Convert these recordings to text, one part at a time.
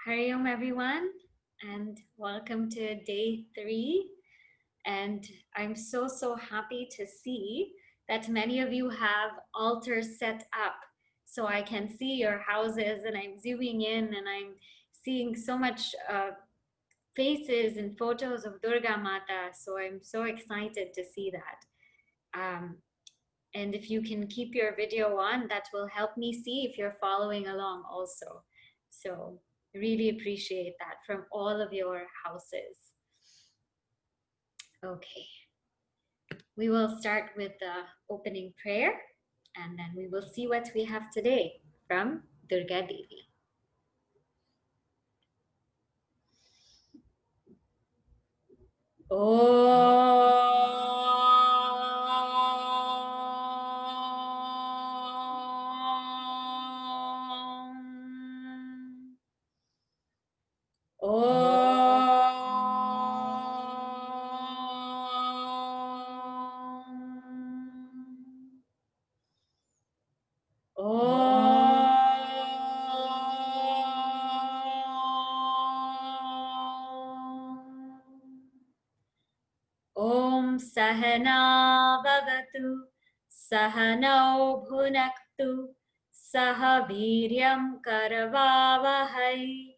Hari Om everyone, and welcome to day 3. And I'm so happy to see that many of you have altars set up so I can see your houses, and I'm zooming in and I'm seeing so much faces and photos of Durga Mata. So I'm so excited to see that. And if you can keep your video on, that will help me see if you're following along also. So really appreciate that from all of your houses. Okay, we will start with the opening prayer and then we will see what we have today from Durga Devi. Om Sahana Bhavatu Sahanau Bhunaktu Saha Viryam Karavavahai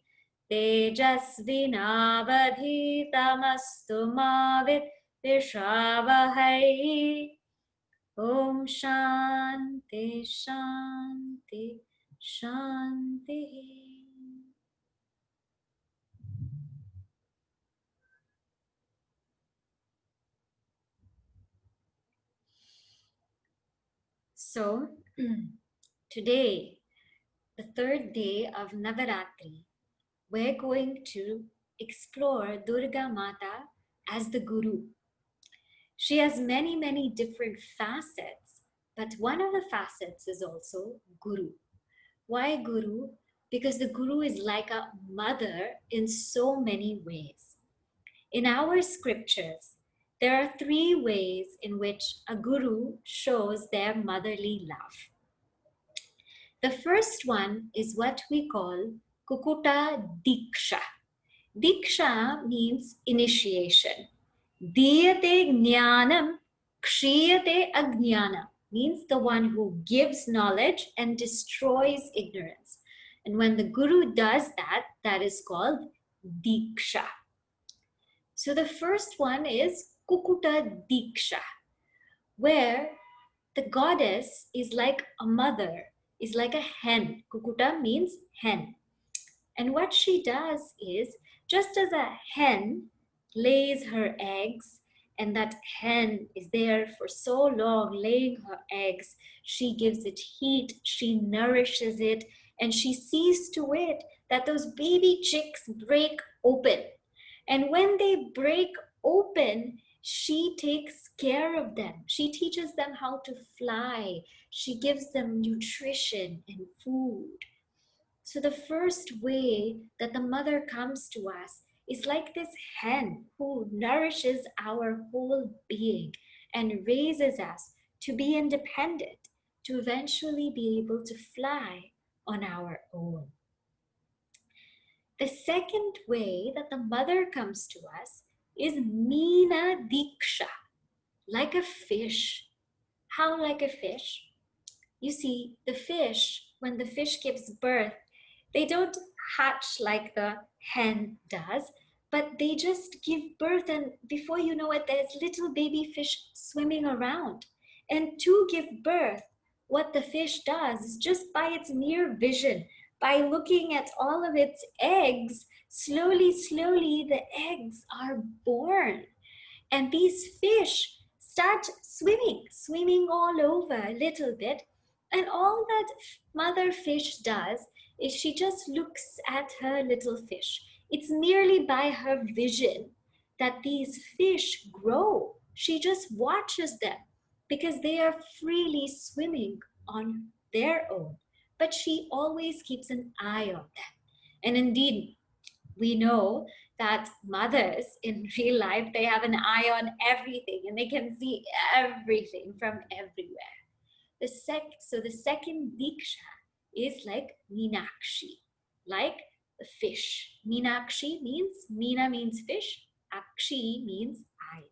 Tejasvinavadhitamastu Mavit Vishavahai. Om Shanti Shanti Shanti. So today, the third day of Navaratri, we're going to explore Durga Mata as the Guru. She has many different facets, but one of the facets is also Guru. Why Guru? Because the Guru is like a mother in so many ways. In our scriptures, there are 3 ways in which a Guru shows their motherly love. The first one is what we call Kukuta Diksha. Diksha means initiation. Diyate jnanam, kshiyate ajnana, means the one who gives knowledge and destroys ignorance. And when the Guru does that, that is called Diksha. So the first one is Kukuta Diksha, where the goddess is like a mother, is like a hen. Kukuta means hen. And what she does is, just as a hen lays her eggs, and that hen is there for so long laying her eggs, she gives it heat, she nourishes it, and she sees to it that those baby chicks break open. And when they break open, she takes care of them. She teaches them how to fly. She gives them nutrition and food. So the first way that the mother comes to us is like this hen who nourishes our whole being and raises us to be independent, to eventually be able to fly on our own. The second way that the mother comes to us is Meena Diksha, like a fish. How like a fish? You see, the fish, when the fish gives birth, they don't hatch like the hen does, but they just give birth, and before you know it, there's little baby fish swimming around. And to give birth, what the fish does is, just by its mere vision, by looking at all of its eggs, slowly the eggs are born. And these fish start swimming all over a little bit. And all that mother fish does is she just looks at her little fish. It's merely by her vision that these fish grow. She just watches them because they are freely swimming on their own. But she always keeps an eye on them. And indeed, we know that mothers in real life, they have an eye on everything and they can see everything from everywhere. So the second Diksha is like Meenakshi, like the the fish. Meenakshi means, Meena means fish, Akshi means eyes.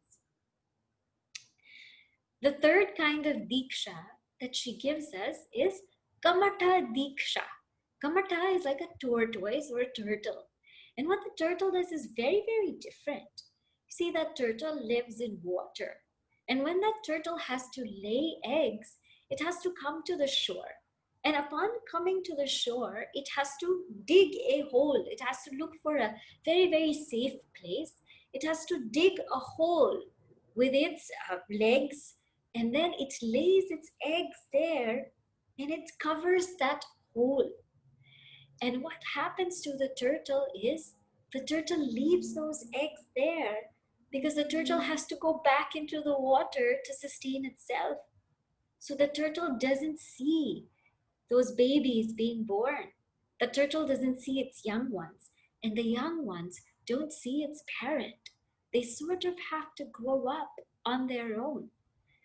The third kind of Diksha that she gives us is Kamata Diksha. Kamata is like a tortoise or a turtle. And what the turtle does is very, very different. You see, that turtle lives in water. And when that turtle has to lay eggs, it has to come to the shore. And upon coming to the shore, it has to dig a hole. It has to look for a very, very safe place. It has to dig a hole with its legs, and then it lays its eggs there and it covers that hole. And what happens to the turtle is the turtle leaves those eggs there because the turtle has to go back into the water to sustain itself. So the turtle doesn't see those babies being born. The turtle doesn't see its young ones, and the young ones don't see its parent. They sort of have to grow up on their own.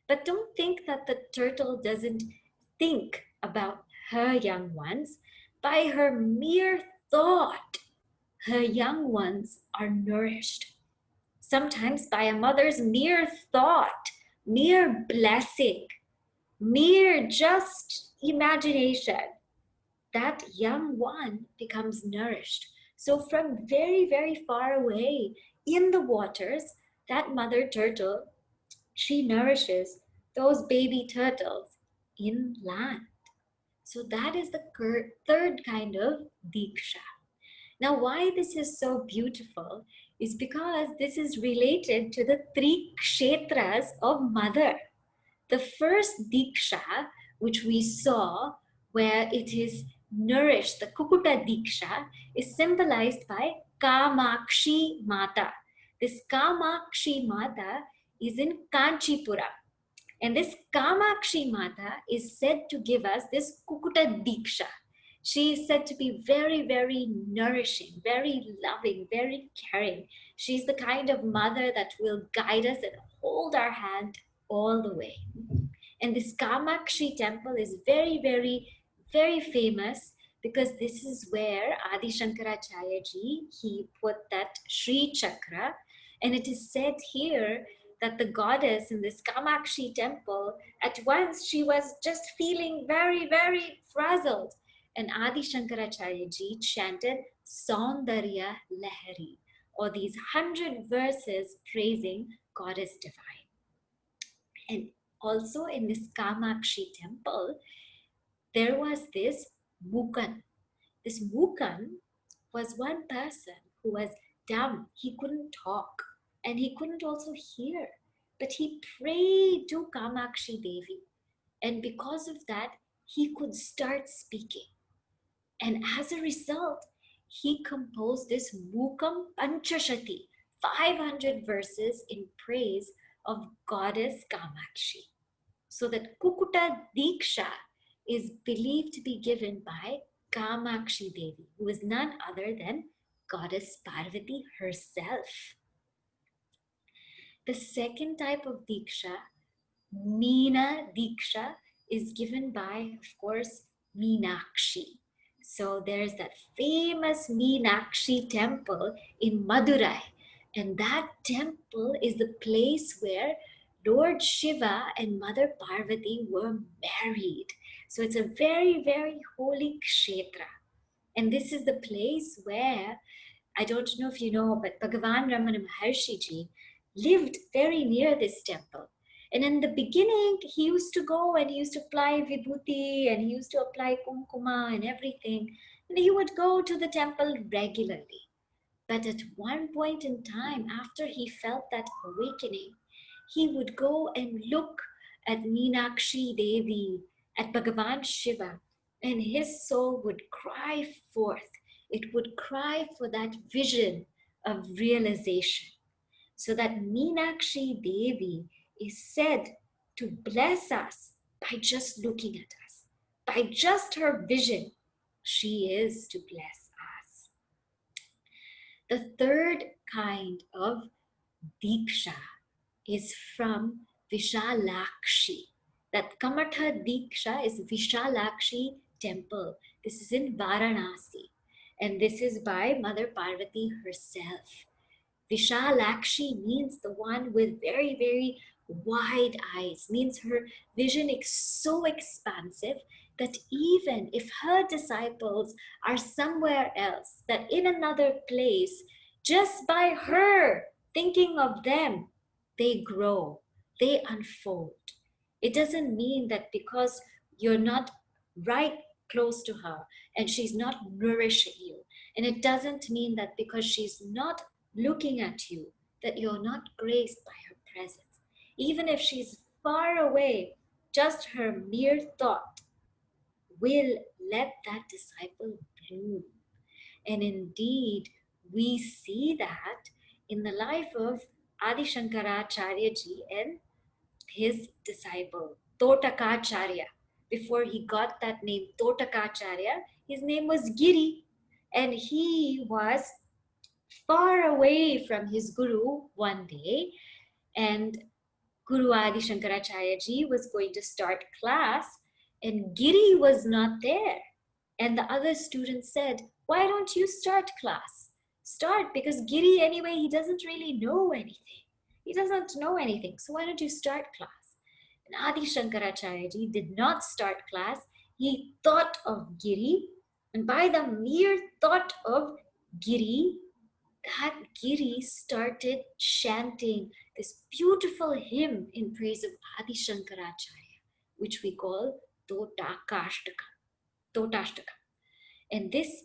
But don't think that the turtle doesn't think about her young ones. By her mere thought, her young ones are nourished. Sometimes by a mother's mere thought, mere blessing, mere just imagination, that young one becomes nourished. So from very, very far away in the waters, that mother turtle, she nourishes those baby turtles in land. So that is the third kind of Diksha. Now, why this is so beautiful is because this is related to the three kshetras of mother. The first Diksha, which we saw, where it is nourished, the Kukuta Diksha, is symbolized by Kamakshi Mata. This Kamakshi Mata is in Kanchipura. And this Kamakshi Mata is said to give us this Kukuta Diksha. She is said to be very, very nourishing, very loving, very caring. She's the kind of mother that will guide us and hold our hand all the way. And this Kamakshi temple is very, very, very famous because this is where Adi Shankaracharya ji, he put that Sri Chakra. And it is said here that the goddess in this Kamakshi temple, at once she was just feeling very, very frazzled. And Adi Shankaracharya ji chanted Saundarya Lahari, or these 100 verses praising Goddess Divine. And also in this Kamakshi temple, there was this Mukan. This Mukan was one person who was dumb. He couldn't talk and he couldn't also hear. But he prayed to Kamakshi Devi. And because of that, he could start speaking. And as a result, he composed this Mukam Panchashati, 500 verses in praise of Goddess Kamakshi. So that Kukuta Diksha is believed to be given by Kamakshi Devi, who is none other than Goddess Parvati herself. The second type of Diksha, Meena Diksha, is given by, of course, Meenakshi. So there's that famous Meenakshi temple in Madurai. And that temple is the place where Lord Shiva and Mother Parvati were married. So it's a very, very holy kshetra. And this is the place where, I don't know if you know, but Bhagavan Ramana Maharshi ji lived very near this temple. And in the beginning, he used to go and he used to apply vibhuti and he used to apply kumkuma and everything. And he would go to the temple regularly. But at one point in time, after he felt that awakening, he would go and look at Meenakshi Devi, at Bhagavan Shiva, and his soul would cry forth. It would cry for that vision of realization. So that Meenakshi Devi is said to bless us by just looking at us. By just her vision, she is to bless us. The third kind of Diksha is from Vishalakshi. That Kamatha Diksha is Vishalakshi temple. This is in Varanasi. And this is by Mother Parvati herself. Vishalakshi means the one with very, very wide eyes, means her vision is so expansive that even if her disciples are somewhere else, that in another place, just by her thinking of them, they grow, they unfold. It doesn't mean that because you're not right close to her and she's not nourishing you, and it doesn't mean that because she's not looking at you, that you're not graced by her presence. Even if she's far away, just her mere thought will let that disciple bloom. And indeed, we see that in the life of Adi Shankaracharya ji and his disciple, Totakacharya. Before he got that name, Totakacharya, his name was Giri. And he was far away from his guru one day, and Guru Adi Shankaracharya ji was going to start class, and Giri was not there. And the other students said, "Why don't you start class? Start, because Giri, anyway, he doesn't really know anything. He doesn't know anything, so why don't you start class?" And Adi Shankaracharya ji did not start class. He thought of Giri, and by the mere thought of Giri, that Giri started chanting this beautiful hymn in praise of Adi Shankaracharya, which we call Totakashtaka. Totashtaka. And this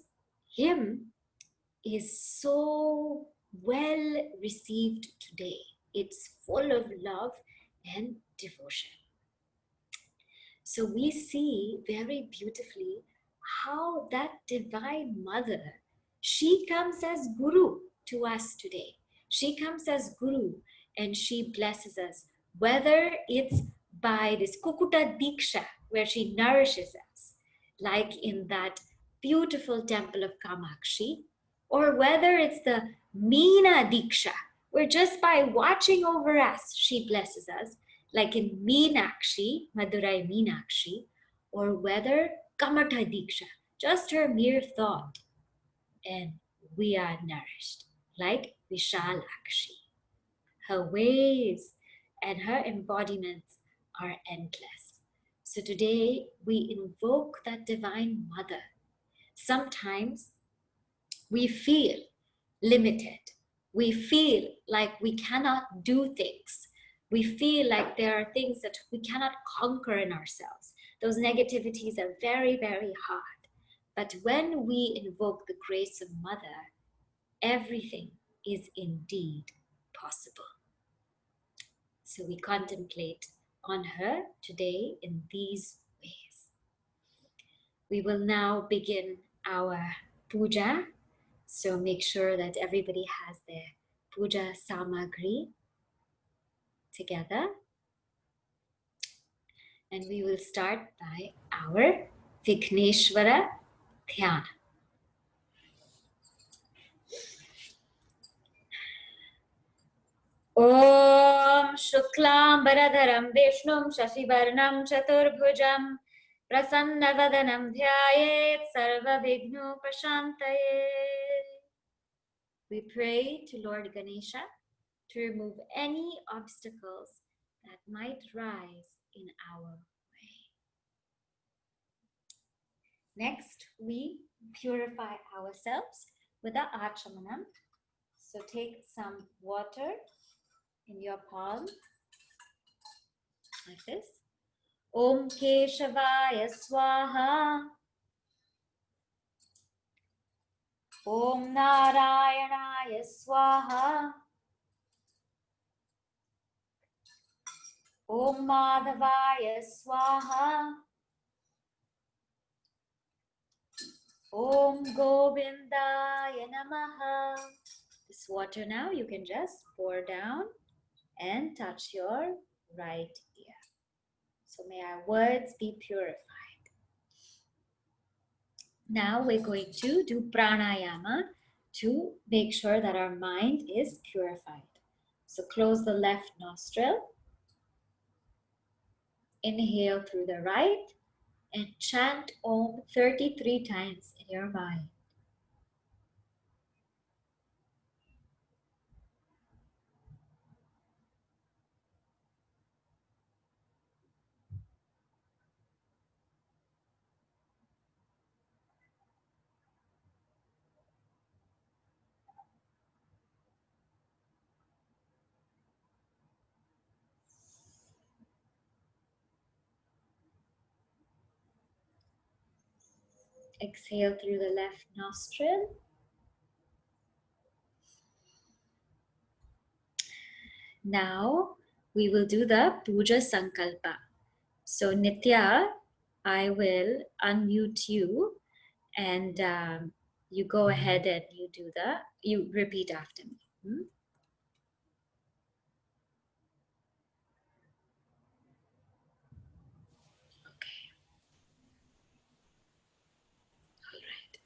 hymn is so well received today. It's full of love and devotion. So we see very beautifully how that Divine Mother, she comes as Guru to us today. She comes as Guru and she blesses us, whether it's by this Kukuta Diksha, where she nourishes us, like in that beautiful temple of Kamakshi, or whether it's the Meena Diksha, where just by watching over us, she blesses us, like in Meenakshi, Madurai Meenakshi, or whether Kamatha Diksha, just her mere thought, and we are nourished, like Vishalakshi. Her ways and her embodiments are endless. So today we invoke that Divine Mother. Sometimes we feel limited. We feel like we cannot do things. We feel like there are things that we cannot conquer in ourselves. Those negativities are very, very hard. But when we invoke the grace of Mother, everything is indeed possible. So we contemplate on her today in these ways. We will now begin our puja. So make sure that everybody has their puja samagri together. And we will start by our Vigneshwara Dhyana. Om Shuklam Baradharam Vishnum Shashivarnam Chaturbhujam Prasannavadanam Dhyayet Sarva Vignu Prashantayet. We pray to Lord Ganesha to remove any obstacles that might rise in our way. Next, we purify ourselves with the Achamanam. So take some water in your palm, like this. Om Keshavaya Swaha. Om Narayanaya Swaha. Om Madhavaya Swaha. Om Govindaya Namaha. This water now you can just pour down and touch your right ear. So may our words be purified. Now we're going to do pranayama to make sure that our mind is purified. So close the left nostril. Inhale through the right and chant Om 33 times in your mind. Exhale through the left nostril. Now we will do the Puja Sankalpa. So Nitya, I will unmute you and you go ahead and you repeat after me. Okay. All right.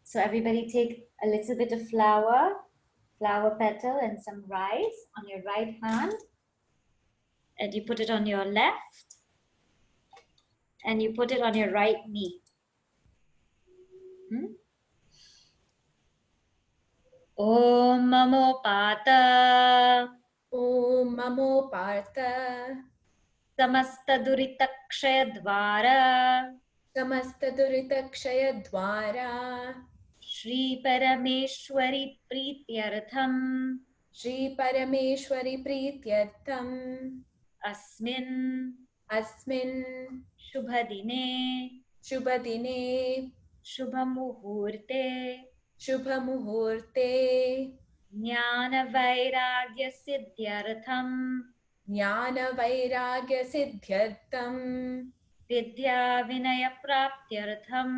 So everybody take a little bit of flower petal and some rice on your right hand, and you put it on your left, and you put it on your right knee. Om Mamo Pata. Om Mamo Partha. Samasta Duritakshaya Dvara. Samasta Duritakshaya Dvara. Shri Parameshwari Prityartham. Shri Parameshwari Prityartham. Asmin. Asmin. Shubhadine. Shubhadine. Shubhamuhurte. Shubhamuhurte. Jnana Vairagya Siddhyartham. Jnana Vairagya Siddhyartham. Vidya Vinaya Praptyartham.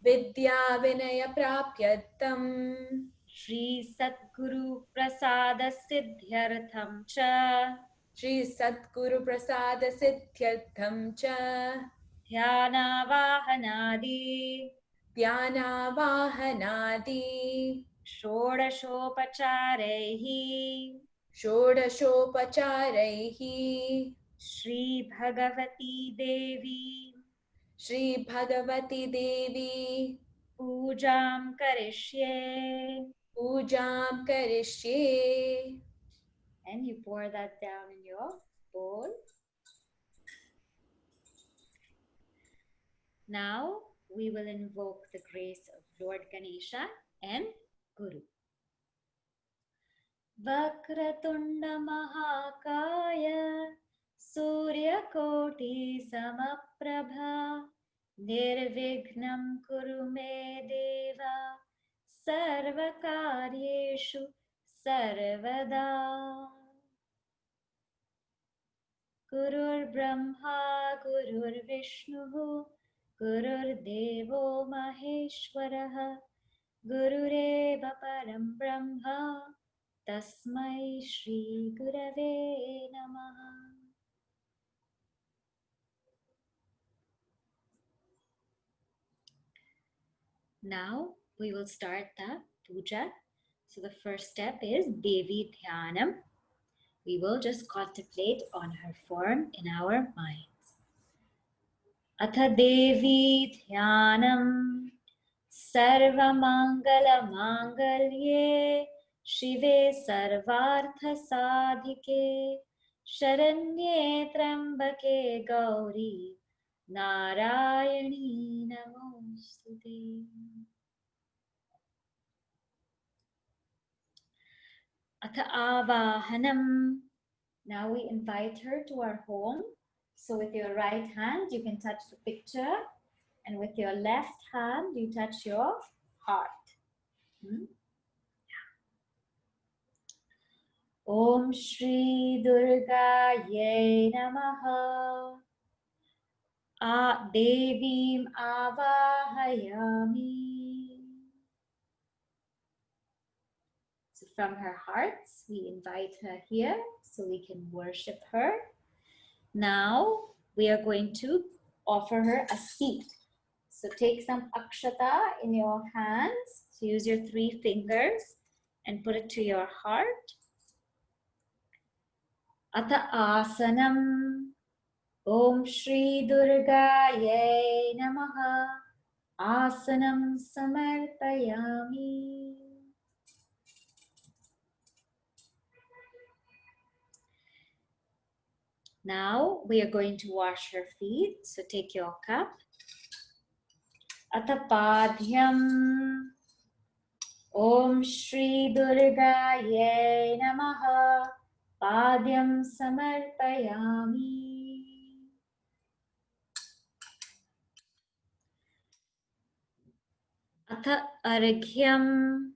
Vidya Vinaya Prapyartham. Shri Satguru Prasada Siddhyartham cha. Shri Satguru Prasada Siddhyartham cha. Dhyana Vahanadi. Dhyana Vahanadi. Shodashopacharehi. Shodashopacharaihi. Shri Bhagavati Devi. Shri Bhagavati Devi. Pujam Karishye. Pujam Karishye. And you pour that down in your bowl. Now we will invoke the grace of Lord Ganesha and Guru. Vakratunda Mahakaya Suryakoti Samaprabha Nirvignam Kuru Me Deva Sarvakaryeshu Sarvada. Gurur Brahma Gurur Vishnu Gurur Devo Maheshwaraha Gurureva Param Brahma Tasmai Shri Gurave Namaha. Now we will start the puja. So the first step is Devi Dhyanam. We will just contemplate on her form in our minds. Atha Devi Dhyanam Sarvamangala Mangalye Shive Sarvartha Sadhike Sharanye Trambake Gauri Narayani Namostute. Atha Avahanam. Now we invite her to our home. So with your right hand, you can touch the picture, and with your left hand, you touch your heart. Om Shri Durga Ye Namaha. Devim Avahayami. So from her hearts, we invite her here so we can worship her. Now we are going to offer her a seat. So take some akshata in your hands. So use your 3 fingers and put it to your heart. Atha asanam. Om Shri Durga Ye Namaha. Asanam samarpayami. Now we are going to wash her feet. So take your cup. Atha padhyam. Om Shri Durga Ye Namaha. Padyam samarpayami. Atha arghyam.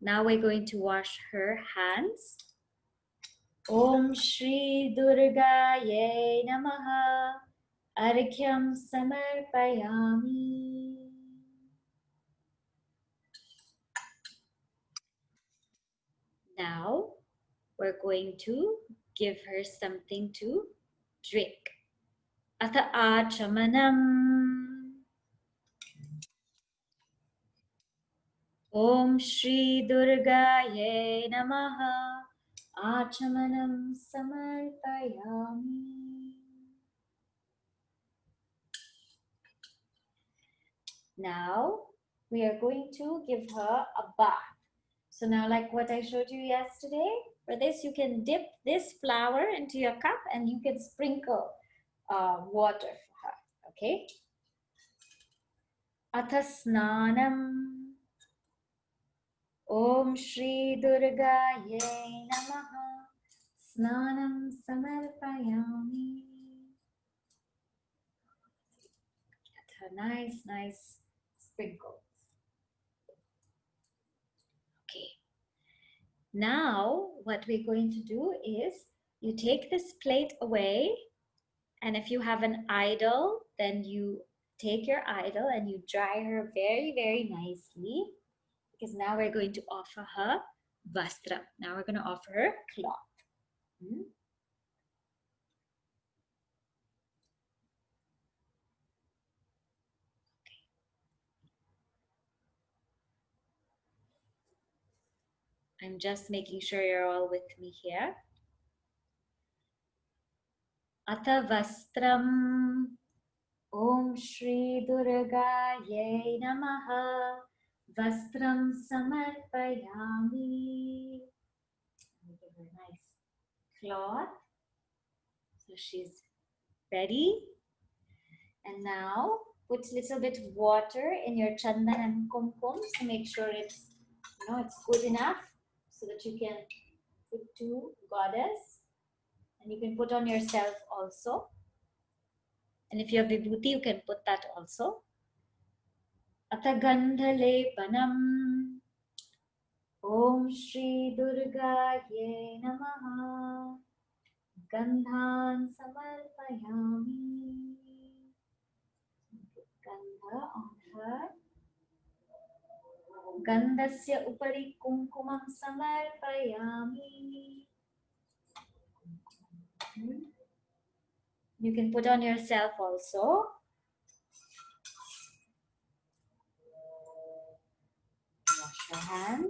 Now we're going to wash her hands. Om Shri Durgaye Namaha. Arghyam samarpayami. Now we're going to give her something to drink. Atha achamanam. Om Shri Durgaye Namaha. Achamanam samarpayami. Now we are going to give her a bath. So now, like what I showed you yesterday, for this you can dip this flower into your cup and you can sprinkle water for her. Okay. Atha snanam. Om Shri Durgaye Namaha. Snanam samarpayami. Atha nice sprinkles. Okay. Now, what we're going to do is you take this plate away, and if you have an idol, then you take your idol and you dry her very nicely, because now we're going to offer her vastra. Now we're going to offer her cloth. I'm just making sure you're all with me here. Atha vastram. Om Shri Durgaye Namaha. Vastram samarpayami. Give her a nice cloth. So she's ready. And now put a little bit of water in your chandan and kumkum to make sure it's good enough so that you can put to goddess. And you can put on yourself also. And if you have vibhuti, you can put that also. Atha gandhalepanam. Om Shri Durgaye Namaha. Gandhan samarpayami. Gandha on her. Gandhasya upari kumkumam samarpayami. You can put on yourself also. Wash your hand.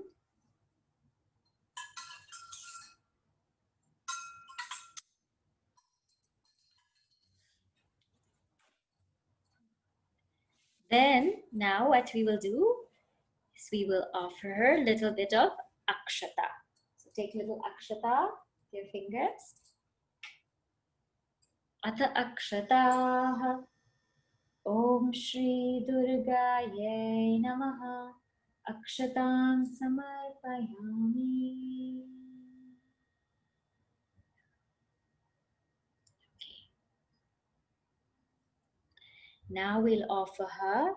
Then, now what we will do is we will offer her a little bit of akshata. So take little akshata with your fingers. Atha akshataha. Om Shri Durgaye Namaha. Akshatan samarpayami. Now we'll offer her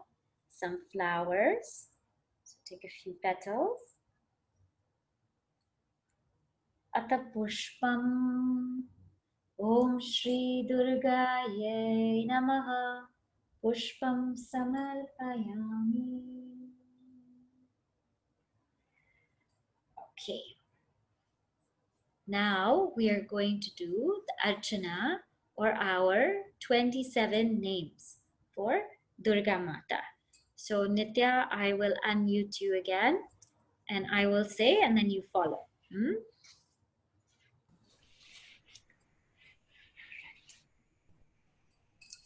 some flowers. So take a few petals. Atha pushpam. Om Shri Durgaye Namaha. Pushpam samarpayami. Okay. Now we are going to do the Archana, or our 27 names for Durga Mata. So Nitya, I will unmute you again and I will say and then you follow.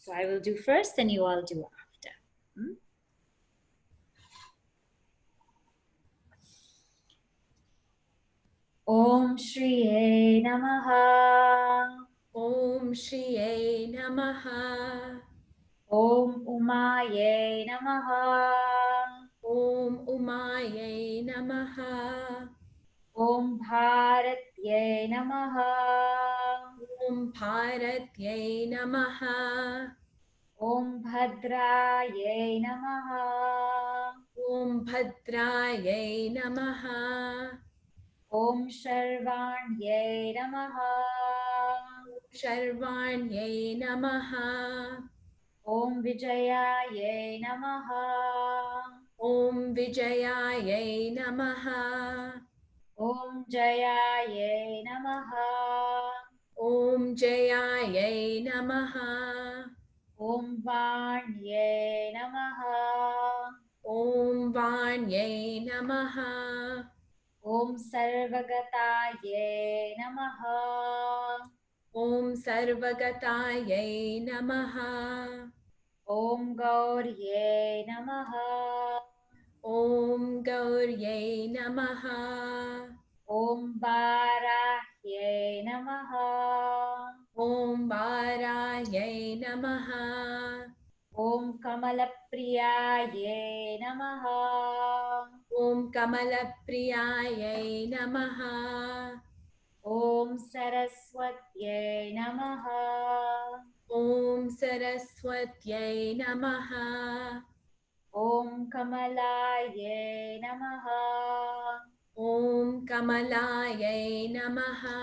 So I will do first and you all do after. Om Shriye Namaha. Om Shriye Namaha. Om Umaye Namaha. Om Umaye Namaha. Om Bharatye Namaha. Om Bharatye Namaha. Om Bhadraye Namaha. Om Bhadrayai Namaha. Om Sharvanyai Namaha. Sharvanyai Namaha. Om Vijayayai Namaha. Om Vijayayai Namaha. Om Jayayai Namaha. Om Jayayai Namaha. Om Vanyai Namaha. Om Vanyai Namaha. Om Sarvagatayai Namaha. Om Sarvagatayai Namaha. Om Gauryai Namaha. Om Gauryai Namaha. Om Varahyai Namaha. Om Varayai Namaha. Om Kamalapriyayai Namaha. Om Kamalapriyayai Namaha. Om Saraswatyai Namaha. Om Saraswatyai Namaha. Om Kamalayai Namaha. Om Kamalayai Namaha.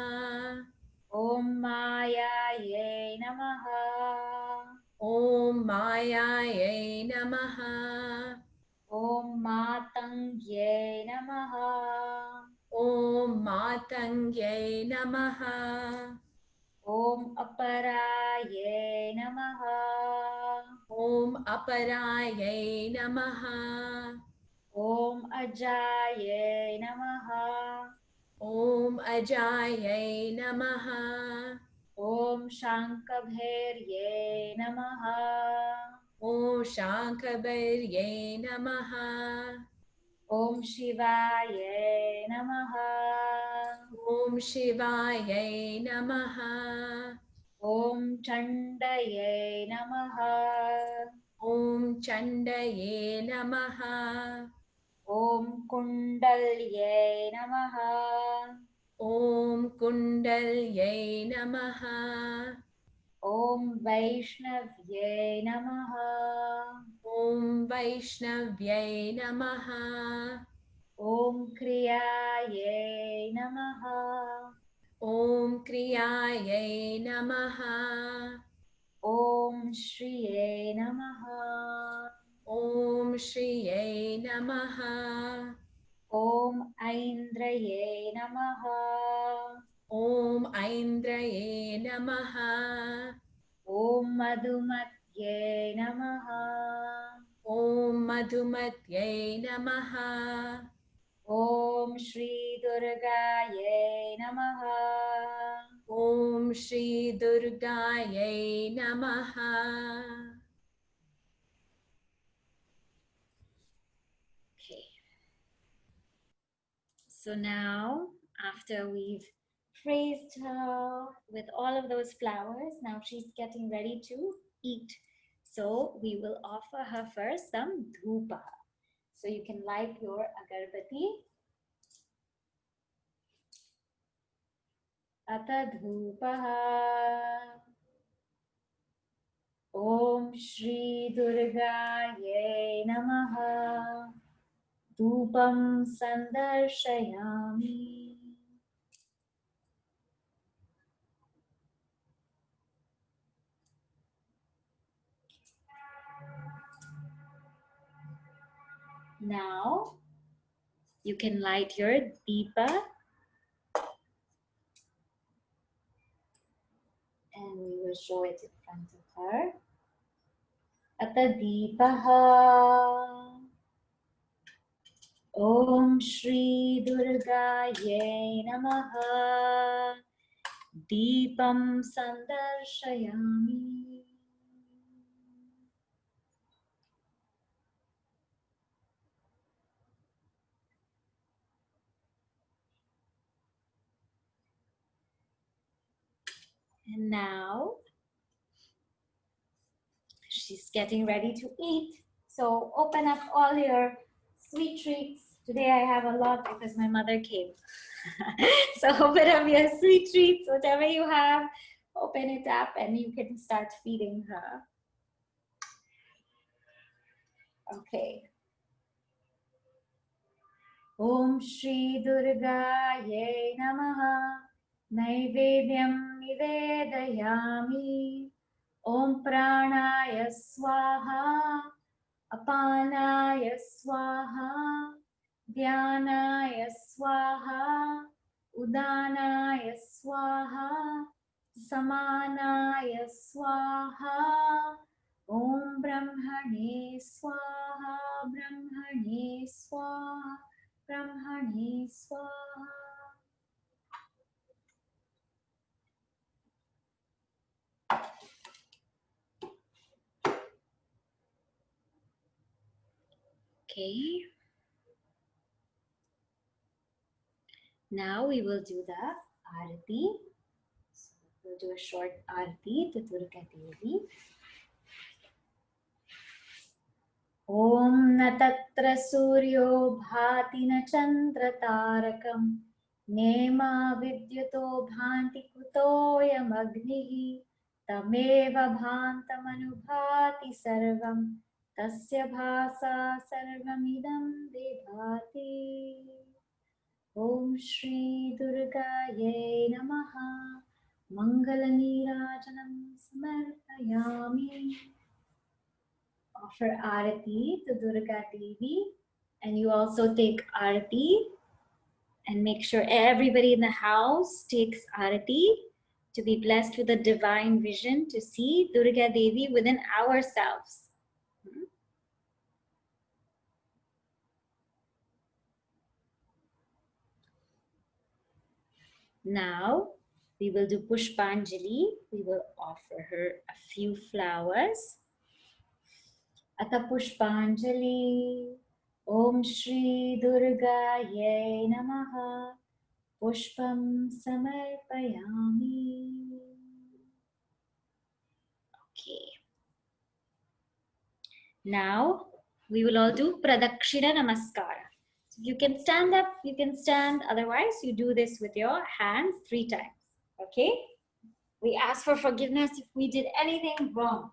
Om Mayayai Namaha. Om Mayayai Namaha. Om Matangyai Namaha. Om Matangyai Namaha. Om Aparayai Namaha. Om Aparayai Namaha. Om Ajayai Namaha. Om Ajayai Namaha. Om Shankabhairye Namaha. Om Shankhabaryai Namaha. Om Shivaye Namaha. Om Shivayai Namaha. Om Chandaye Namaha. Om Chandaye Namaha. Om Kundalye Namaha. Om Kundalyai Namaha. Om Vaishnavye Namaha. Om Vaishnavyai Namaha. Om Kriyaye Namaha. Om Kriyayai Namaha. Om Shriye Namaha. Om Shriye Namaha. Om Aindraye Namaha. Om Aindraye Namaha. Om Madhumatye Namaha. Om Madhumatyai Namaha. Om Shri Durgaye Namaha. Om Shri Durgayai Namaha. Okay. So now, after we've praised her with all of those flowers, now she's getting ready to eat. So we will offer her first some dhupa. So you can light your agarbati. Ata dhupaha. Om Shri Durgaye Namaha. Dhupam sandarshayami. Now you can light your deepa, and we will show it in front of her. Ata deepaha. Om Shri Durgaye Namaha. Deepam sandarshayami. And now she's getting ready to eat. So open up all your sweet treats. Today I have a lot because my mother came. So open up your sweet treats, whatever you have, open it up and you can start feeding her. Okay. ॐ श्री दुर्गायै नमः। नैवेद्यं निवेदयामि। ॐ प्राणाय स्वाहा, अपानाय स्वाहा, ध्यानाय स्वाहा, उदानाय स्वाहा, समानाय स्वाहा। ॐ ब्रह्मणे स्वाहा, ब्रह्मणे स्वाहा, ब्रह्मणे स्वाहा। Okay, now we will do the arati. So we'll do a short arati to Durga Devi. ॐ न तत्र सूर्यो भाति न चन्द्रतारकं, नेमा विद्युतो भान्ति कुतोऽयमग्निः, तमेव भान्तमनुभाति सर्वं, तस्य भासा सर्वमिदं विभाति। ॐ श्री दुर्गायै नमः। मङ्गलनीराजनं समर्पयामि। Offer Arati to Durga Devi, and you also take Arati, and make sure everybody in the house takes Arati to be blessed with a divine vision to see Durga Devi within ourselves. Now we will do Pushpanjali. We will offer her a few flowers. Ata Pushpanjali. Om Shri Durgaye Namaha. Pushpam Samarpayami. Okay. Now we will all do Pradakshina Namaskara. So you can stand up, you can stand. Otherwise, you do this with your hands 3 times. Okay? We ask for forgiveness if we did anything wrong.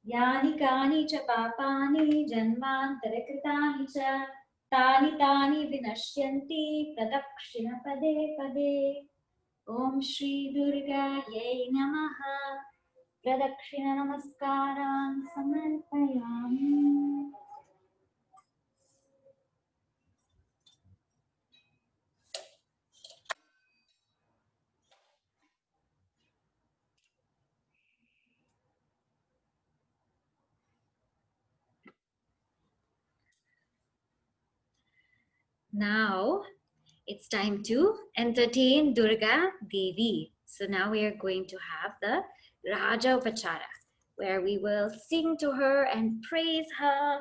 Yani kani cha papani janmantara kritani cha tani tani vinashyanti pradakshina pade pade. Om Shri Durga Yai Namaha. Pradakshina Namaskaran Samarpayami. Now it's time to entertain Durga Devi. So now we are going to have the Raja Upachara, where we will sing to her and praise her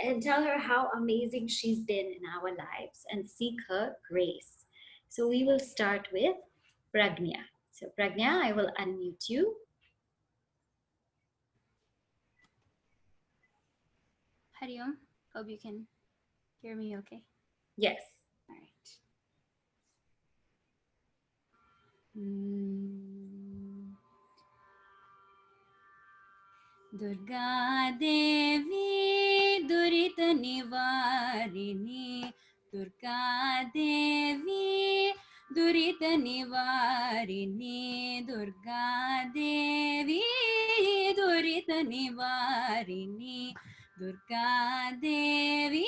and tell her how amazing she's been in our lives and seek her grace. So we will start with Prajna. So Prajna, I will unmute you. Hari Om. Hope you can hear me okay. Yes. All right. Durga Devi Durita Nivarini. Durga Devi Durita Nivarini. Durga Devi Durita Nivarini. Durga Devi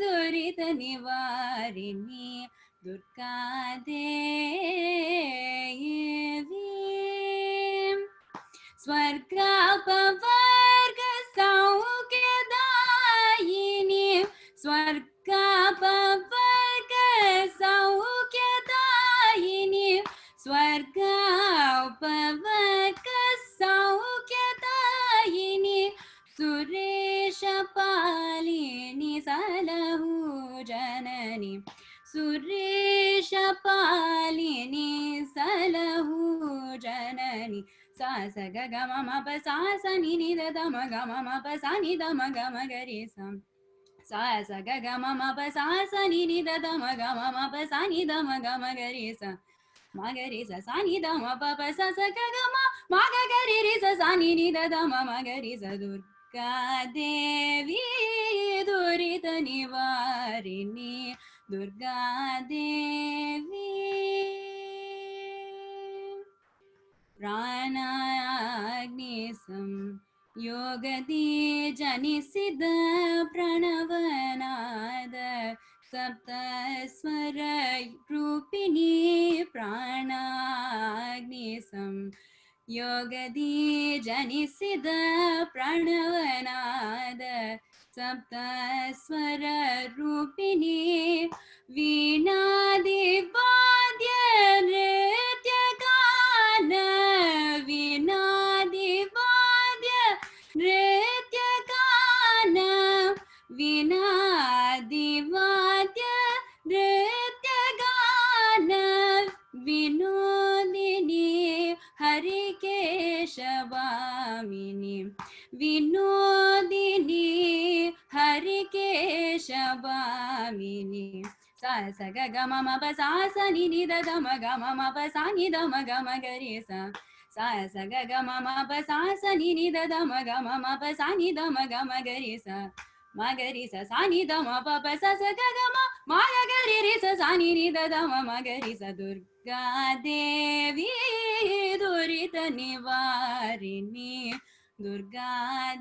Durita Nivarini. Durga Devi Swargapavarga Saukyadayini. Swargapavarga Saukyadayini. Swargapavarga Saukyadayini. Suresha Palini Salahu Janani. Suresha Palini Salahu Janani. Sa sa ga ga ma ma pa sa sa ni ni da da ma ga ma pa sa ni da ma ga ga re sa. Sa sa ga ga ma ma pa sa sa ni ni da da ma ga ma pa sa ni da ma ga re sa. Ma ga re sa sa ni da ma pa sa sa ga ga ma ga re sa sa ni ni da da ma ga re sa. Durga Devi Durita Nivarini. वारिणि Durga Devi प्राणाग्निसं योगदी जनिसिद प्रणवनाद सप्तस्वर रूपिणी प्राणाग्निसं योगदी जनिसिद प्रणवनाद सप्तस्वर रूपिणी वीणादिवाद्य नृत्यगान वीणादिवाद्य नृत्यगान वीणादिवाद्य नृत्यगान Vinodini हरिकेशवामिनी Vinodini हरिकेशवामिनी सा स ग ग म म प सा स नि नि द ग म प सा नि द म ग म ग रे सा सा स ग ग म म प सा स नि नि द म ग म प सा नि द म ग म ग रे सा म ग रे सा सा नि द म प प सा स ग ग म ग ग रे रे सा सा नि नि द म ग रे सा दुर्गा देवी दुरित निवारिणी दुर्गा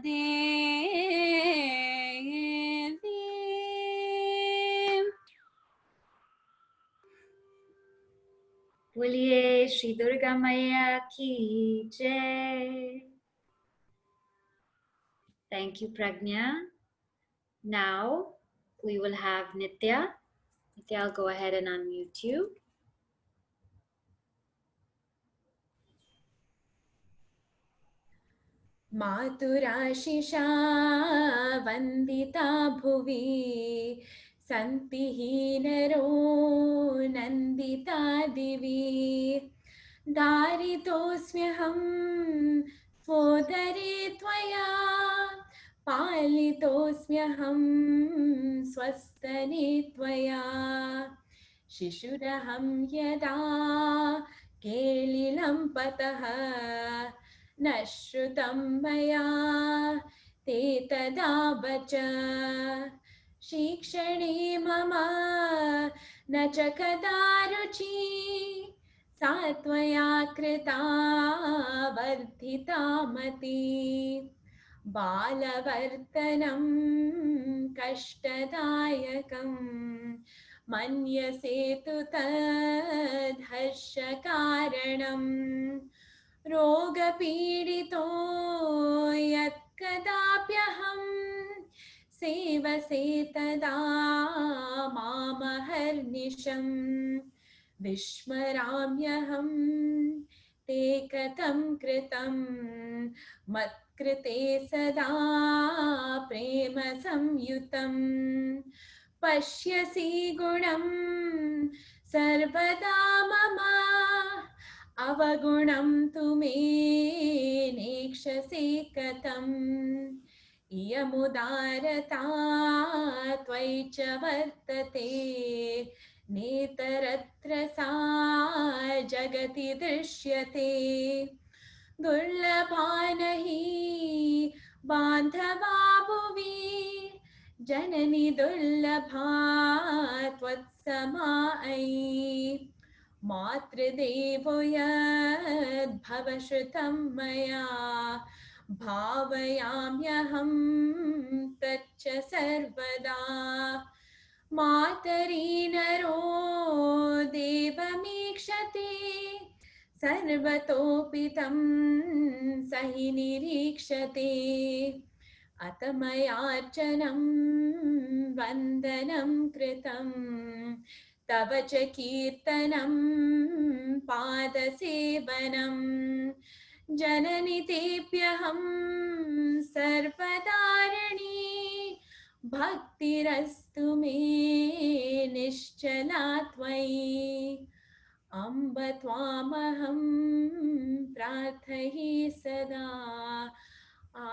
देवी बोलिए श्री दुर्गा मैया की जय. Thank you, Prajna. Now we will have Nitya. Nitya, I'll go ahead and unmute you. मातुराशिषा Vandita भुवि सन्ति हीनरो नन्दिता दिवि दारितोऽस्म्यहं स्वोदरे त्वया पालितोऽस्म्यहं स्वस्तने त्वया शिशुरहं यदा केलिलं पतः न श्रुतं मया ते तदा वच शिक्षणे मम न च कदा रुचि सा त्वया कृता वर्धिता मति बालवर्तनं कष्टदायकं मन्यसे तु तद्धर्षकारणम् रोगपीडितो यत्कदाप्यहं सेवसे तदा मामहर्निशम् विस्मराम्यहं ते कथं कृतं मत्कृते सदा प्रेम संयुतं पश्यसि गुणं सर्वदा मम अवगुणं तु मे नेक्षसे कथम् इयमुदारता त्वयि च वर्तते नेतरत्र सा जगति दृश्यते दुर्लभा नहि बान्धवा भुवि जननि दुर्लभा त्वत्समायै मातृदेवो यद्भवश्रुतं मया भावयाम्यहं तच्च सर्वदा मातरि नरो देवमीक्षते सर्वतोऽपि तं स हि निरीक्षते अत मयार्चनं वन्दनं कृतं तव च कीर्तनं पादसेवनं जननि तेऽप्यहं सर्वदारिणी भक्तिरस्तु मे निश्चला त्वयि अम्ब त्वामहं प्रार्थये सदा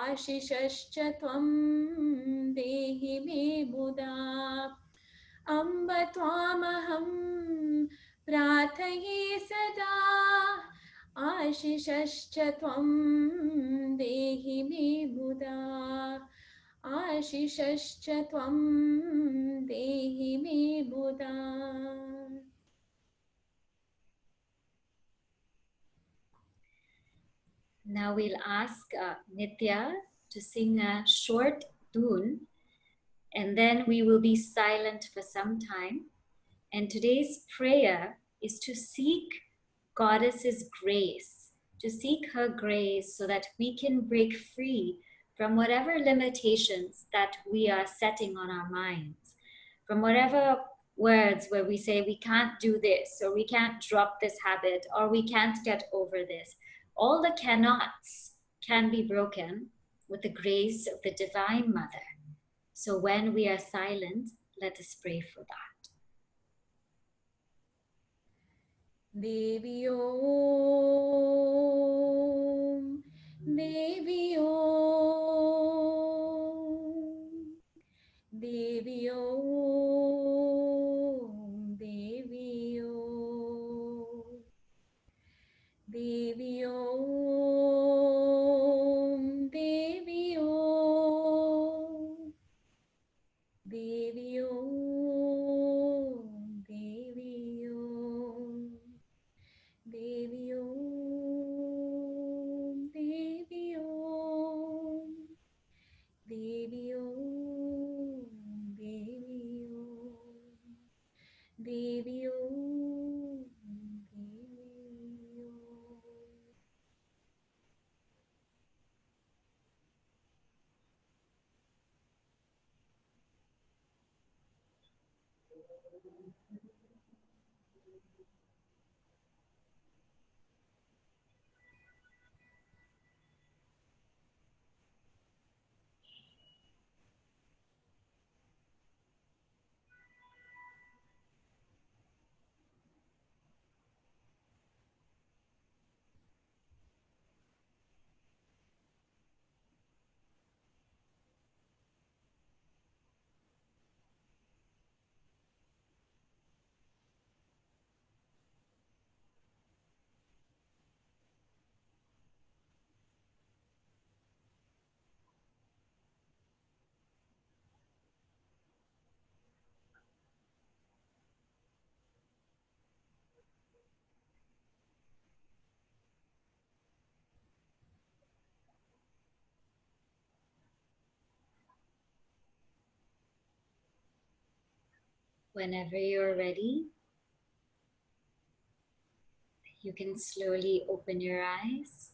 आशिषश्च त्वं देहि मे मुदा अम्ब त्वामहं प्रार्थये सदा आशिषश्च त्वं देहि मे मुदा आशिषश्च त्वं देहि मे मुदा. Now we'll ask Nitya to sing a short tune, and then we will be silent for some time. And today's prayer is to seek Goddess's grace, to seek her grace so that we can break free from whatever limitations that we are setting on our minds, from whatever words where we say we can't do this, or we can't drop this habit, or we can't get over this. All the cannots can be broken with the grace of the Divine Mother. So when we are silent, let us pray for that. Devi Om, Devi Om, Devi Om, Devi Om, Devi Om, Devi Om, Devi Om, Devi Om. Devi Om, Devi Om, Devi Om, Devi Om, Devi Om, Devi Om. Whenever you're ready, you can slowly open your eyes.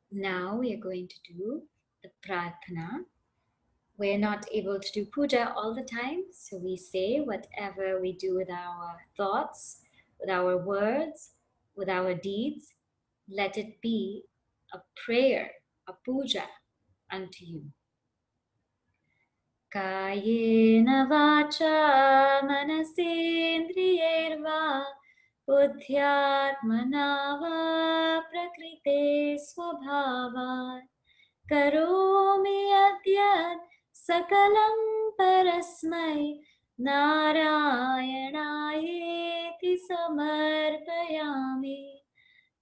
Now we are going to do the prarthana. We're not able to do puja all the time, so we say whatever we do with our thoughts, with our words, with our deeds, let it be a prayer, a puja unto you. Kayena vacha manasendriyerva buddhyatmana va prakrite swabhavat karomi adyat sakalam parasmai narayanayeti samarpayami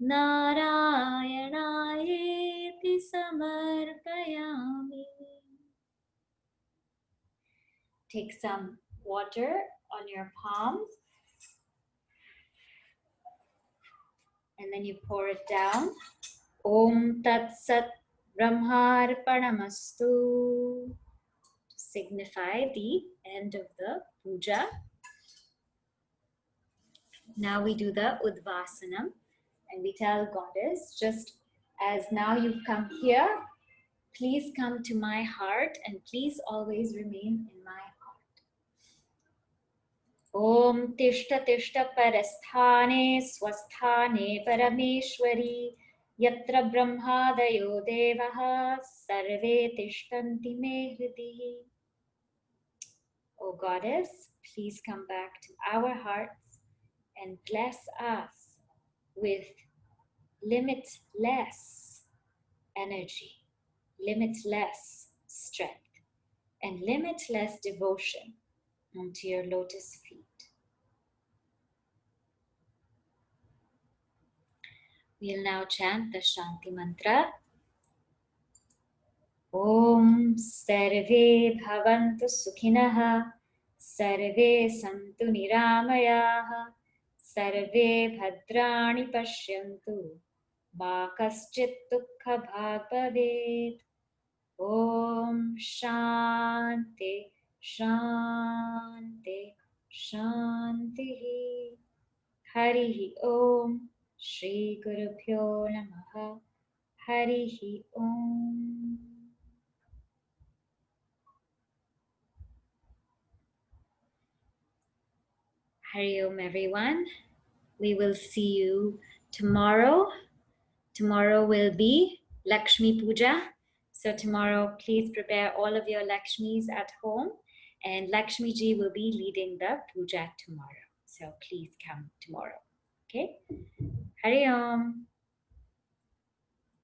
narayanayeti samarpayami. Take some water on your palms and then you pour it down. Om Tat Sat Brahmarpanamastu, to signify the end of the puja. Now we do the Udvasanam and we tell Goddess, just as now you've come here, please come to my heart and please always remain in my heart. Om Tishta Tishta Parasthane Swasthane Parameshwari Yatra Brahmadayo Devaha Sarve Tishtanti Me Hridi. O Goddess, please come back to our hearts and bless us with limitless energy, limitless strength, and limitless devotion unto your lotus feet. We'll now chant the Shanti Mantra. Om Sarve Bhavantu Sukhinah Sarve Santu Niramayaha Sarve Bhadrani Pashyantu Ma Kaschit Dukha Bhag Bhavet. Om Shanti Shanti Shanti. Harihi Om Shri Gurubhyo Namaha. Harihi Om. Hari Om, everyone. We will see you tomorrow. Tomorrow will be Lakshmi Puja. So tomorrow, please prepare all of your Lakshmis at home. And Lakshmi Ji will be leading the puja tomorrow. So please come tomorrow. Okay? Hari Om.